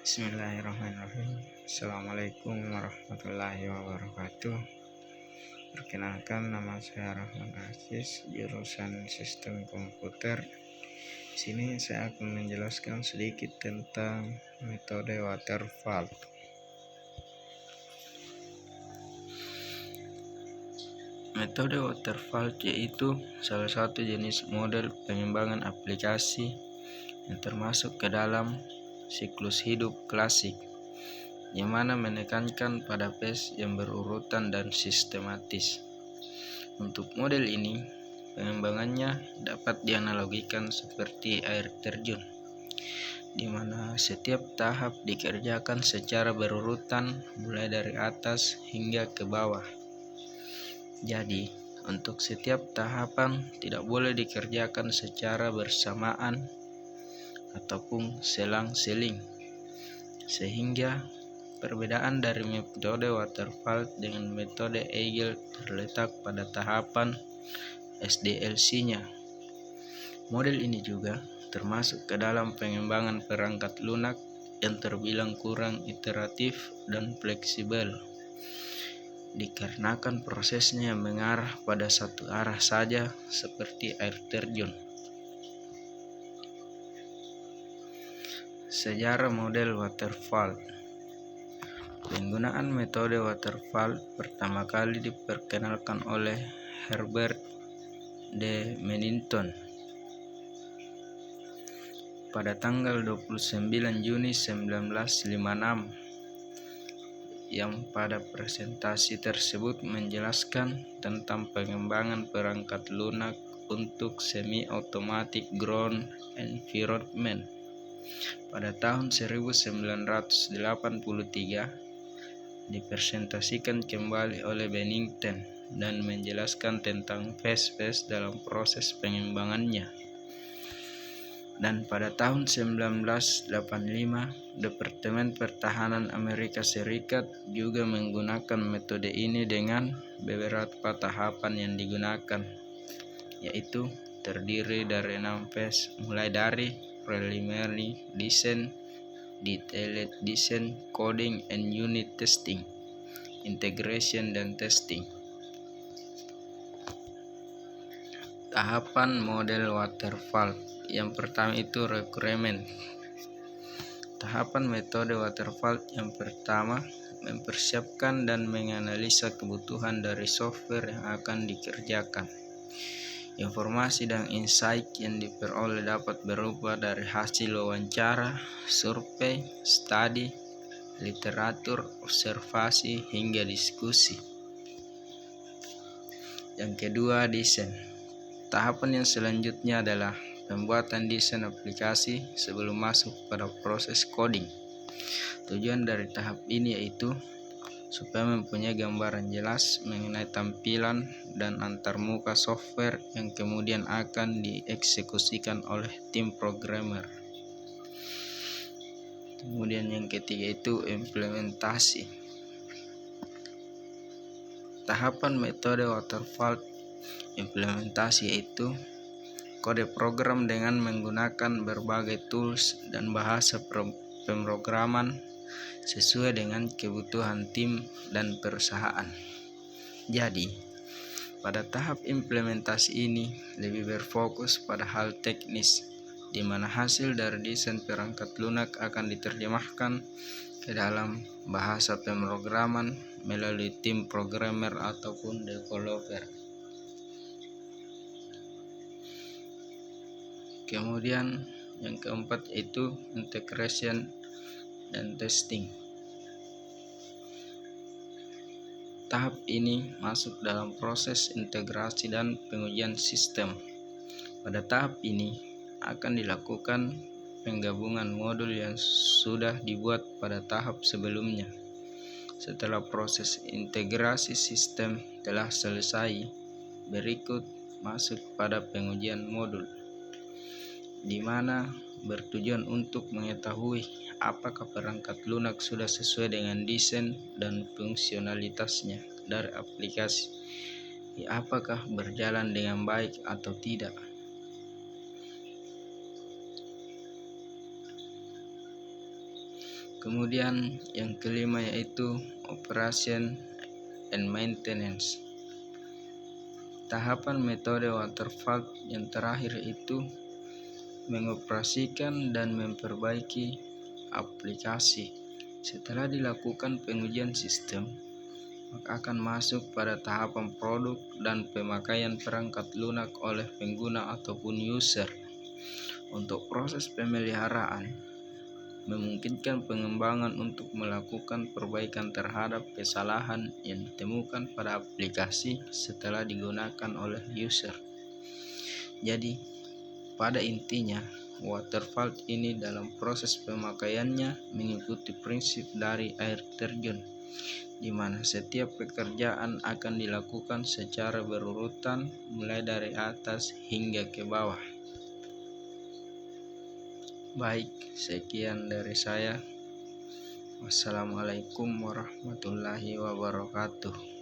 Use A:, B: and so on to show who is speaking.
A: Bismillahirrahmanirrahim. Assalamualaikum warahmatullahi wabarakatuh. Perkenalkan, nama saya Rahman Aziz, jurusan Sistem Komputer. Di sini saya akan menjelaskan sedikit tentang metode waterfall. Metode waterfall yaitu salah satu jenis model pengembangan aplikasi yang termasuk ke dalam siklus hidup klasik, yang mana menekankan pada phase yang berurutan dan sistematis. Untuk model ini, pengembangannya dapat dianalogikan seperti air terjun, di mana setiap tahap dikerjakan secara berurutan mulai dari atas hingga ke bawah. Jadi, untuk setiap tahapan tidak boleh dikerjakan secara bersamaan ataupun selang-seling, sehingga perbedaan dari metode waterfall dengan metode Agile terletak pada tahapan SDLC-nya. Model ini juga termasuk ke dalam pengembangan perangkat lunak yang terbilang kurang iteratif dan fleksibel, dikarenakan prosesnya yang mengarah pada satu arah saja seperti air terjun. Sejarah model waterfall. Penggunaan metode waterfall pertama kali diperkenalkan oleh Herbert D. Mennington pada tanggal 29 Juni 1956, yang pada presentasi tersebut menjelaskan tentang pengembangan perangkat lunak untuk semi-automatic ground environment. Pada tahun 1983 dipresentasikan kembali oleh Mennington dan menjelaskan tentang phase-phase dalam proses pengembangannya. Dan pada tahun 1985, Departemen Pertahanan Amerika Serikat juga menggunakan metode ini dengan beberapa tahapan yang digunakan, yaitu terdiri dari 6 phase, mulai dari preliminary design, detailed design, coding and unit testing, integration dan testing. Tahapan model waterfall. Yang pertama itu requirement. Tahapan metode waterfall yang pertama mempersiapkan dan menganalisa kebutuhan dari software yang akan dikerjakan. Informasi dan insight yang diperoleh dapat berupa dari hasil wawancara, survei, studi, literatur, observasi, hingga diskusi. Yang kedua, desain. Tahapan yang selanjutnya adalah pembuatan desain aplikasi sebelum masuk pada proses coding. Tujuan dari tahap ini yaitu supaya mempunyai gambaran jelas mengenai tampilan dan antarmuka software yang kemudian akan dieksekusikan oleh tim programmer. Kemudian yang ketiga itu implementasi. Tahapan metode waterfall implementasi yaitu kode program dengan menggunakan berbagai tools dan bahasa pemrograman sesuai dengan kebutuhan tim dan perusahaan. Jadi, pada tahap implementasi ini lebih berfokus pada hal teknis, di mana hasil dari desain perangkat lunak akan diterjemahkan ke dalam bahasa pemrograman melalui tim programmer ataupun developer. Kemudian yang keempat yaitu integration dan testing. Tahap ini masuk dalam proses integrasi dan pengujian sistem. Pada tahap ini akan dilakukan penggabungan modul yang sudah dibuat pada tahap sebelumnya. Setelah proses integrasi sistem telah selesai, berikut masuk pada pengujian modul, di mana bertujuan untuk mengetahui apakah perangkat lunak sudah sesuai dengan desain dan fungsionalitasnya dari aplikasi, apakah berjalan dengan baik atau tidak. Kemudian yang kelima yaitu operation and maintenance. Tahapan metode waterfall yang terakhir itu mengoperasikan dan memperbaiki aplikasi. Setelah dilakukan pengujian sistem, maka akan masuk pada tahapan produk dan pemakaian perangkat lunak oleh pengguna ataupun user. Untuk proses pemeliharaan, memungkinkan pengembangan untuk melakukan perbaikan terhadap kesalahan yang ditemukan pada aplikasi setelah digunakan oleh user. Jadi, pada intinya, waterfall ini dalam proses pemakaiannya mengikuti prinsip dari air terjun, di mana setiap pekerjaan akan dilakukan secara berurutan mulai dari atas hingga ke bawah. Baik, sekian dari saya. Wassalamualaikum warahmatullahi wabarakatuh.